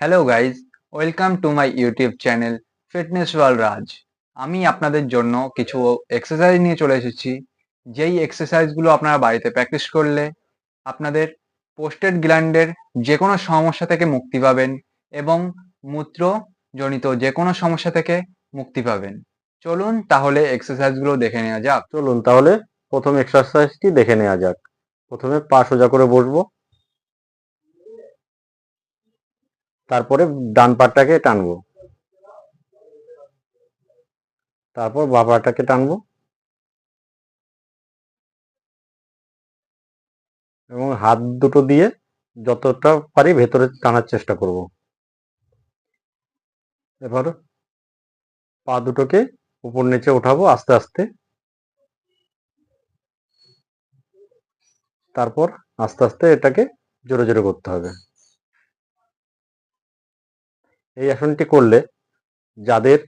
Hello guys, welcome to my YouTube channel fitness world Raj. আমি আপনাদের জন্য কিছু এক্সারসাইজ নিয়ে চলে এসেছি। যেই এক্সারসাইজগুলো আপনারা বাড়িতে প্র্যাকটিস করলে আপনাদের প্রোস্টেট গ্ল্যান্ডের যে কোনো সমস্যা থেকে মুক্তি পাবেন এবং মূত্রজনিত যে কোনো সমস্যা থেকে মুক্তি পাবেন। চলুন তাহলে এক্সারসাইজগুলো দেখে নেওয়া যাক। চলুন তাহলে প্রথম এক্সারসাইজটি দেখে নেওয়া যাক। প্রথমে পা সোজা করে বসবো, তারপরে ডান পাটাকে টানবো, তারপর বাঁ পাটাকে টানবো এবং হাত দুটো দিয়ে যতটা পারি ভেতরে টানার চেষ্টা করব। এবার পা দুটোকে উপর নিচে উঠাবো আস্তে আস্তে, তারপর আস্তে আস্তে এটাকে জোরে জোরে করতে হবে। এই আসনটি করলে যাদের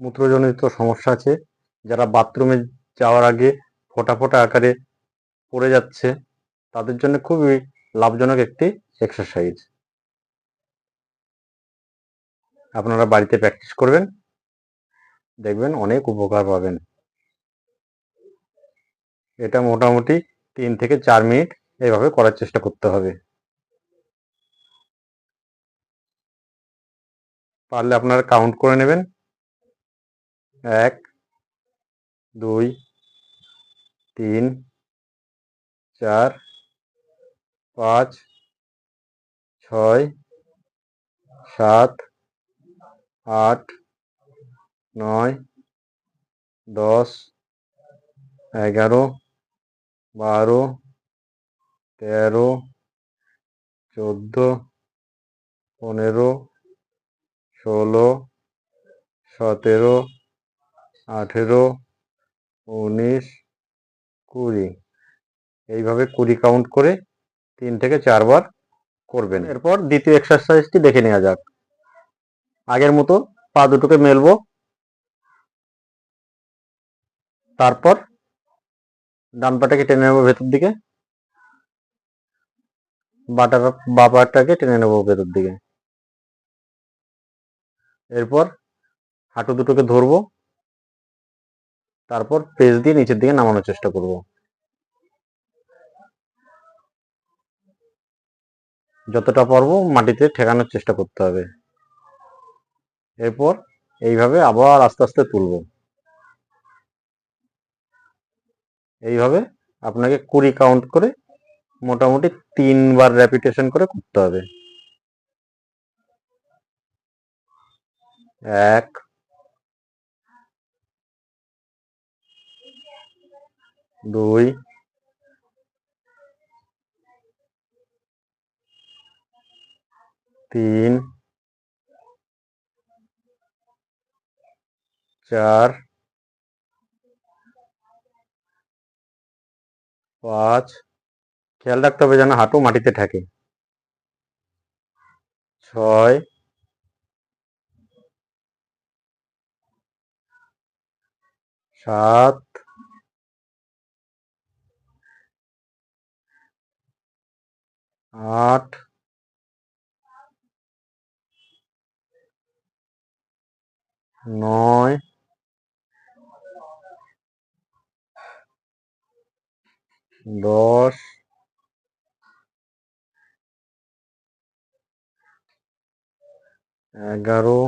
মূত্রজনিত সমস্যা আছে, যারা বাথরুমে যাওয়ার আগে ফোঁটা ফোঁটা আকারে পড়ে যাচ্ছে, তাদের জন্য খুবই লাভজনক একটি এক্সারসাইজ। আপনারা বাড়িতে প্র্যাকটিস করবেন, দেখবেন অনেক উপকার পাবেন। এটা মোটামুটি 3 থেকে 4 মিনিট এইভাবে করার চেষ্টা করতে হবে। পারলে আপনারা কাউন্ট করে নেবেন, 1 2 3 4 5 6 7 8 9 10 11 12 13 14 15 16 17 18 19 20 এইভাবে 20 কাউন্ট করে 3 থেকে 4 বার করবেন। এরপর দ্বিতীয় এক্সারসাইজটি দেখে নেওয়া যাক। আগের মতো পা দুটোকে মেলবো, তারপর ডান পাটাকে টেনে নেবো ভেতর দিকে, বাঁ পাটাকে টেনে নেবো ভেতর দিকে। এরপর হাঁটু দুটোকে ধরবো, তারপর পেজ দিয়ে নিচের দিকে নামানোর চেষ্টা করব। যতটা পারবো মাটিতে ঠেকানোর চেষ্টা করতে হবে। এরপর এইভাবে আবার আস্তে আস্তে তুলবো। এইভাবে আপনাকে 20 কাউন্ট করে মোটামুটি 3 বার রেপিটেশন করে করতে হবে। 1 2 3 4 5, খেয়াল রাখতে হবে যেন হাঁটু মাটিতে ঠেকে, 6 7 8 9 10 11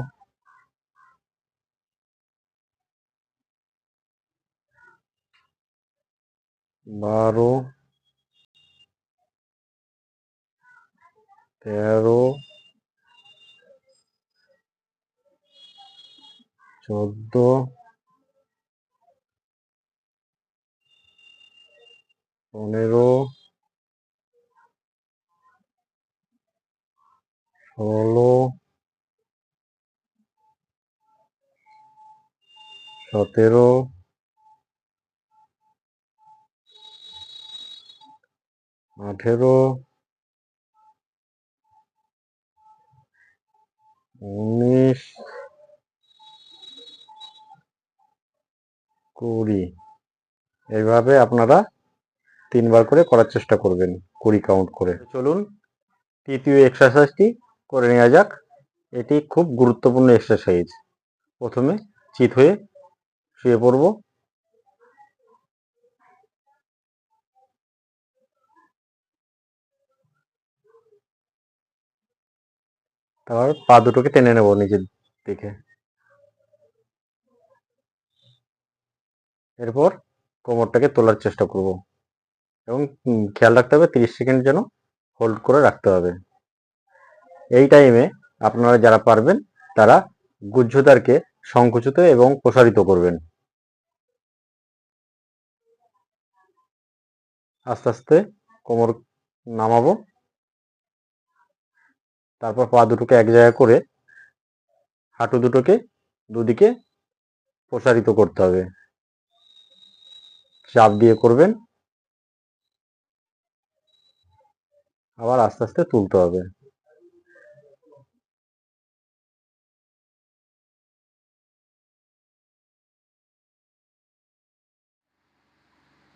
12 13 14 15 16 17 18 19 20 এইভাবে আপনারা 3 বার করে করার চেষ্টা করবেন, 20 কাউন্ট করে। চলুন তৃতীয় এক্সারসাইজটি করে নেওয়া যাক। এটি খুব গুরুত্বপূর্ণ এক্সারসাইজ। প্রথমে চিত হয়ে শুয়ে পড়ব। তারপর পা দুটোকে টেনে নেব নিচের দিকে। এরপর কোমরটাকে তোলার চেষ্টা করব এবং খেয়াল রাখতে হবে 30 সেকেন্ড যেন হোল্ড করে রাখতে হবে। এই টাইমে আপনারা যারা পারবেন তারা গুহ্যদ্বারকে সংকুচিত এবং প্রসারিত করবেন। আস্তে আস্তে কোমর নামাবো। তারপর পা দুটোকে এক জায়গায় করে হাঁটু দুটোকে দুদিকে প্রসারিত করতে হবে। চাপ দিয়ে করবেন, আবার আস্তে আস্তে তুলতে হবে।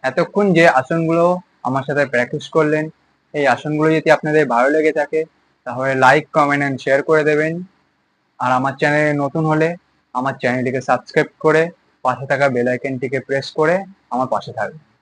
এতক্ষণ যে আসনগুলো আমার সাথে প্র্যাকটিস করলেন, এই আসনগুলো যদি আপনাদের ভালো লেগে থাকে তাহলে লাইক, কমেন্ট অ্যান্ড শেয়ার করে দেবেন। আর আমার চ্যানেলে নতুন হলে আমার চ্যানেলটিকে সাবস্ক্রাইব করে পাশে থাকা বেল আইকনটিকে প্রেস করে আমার পাশে থাকবেন।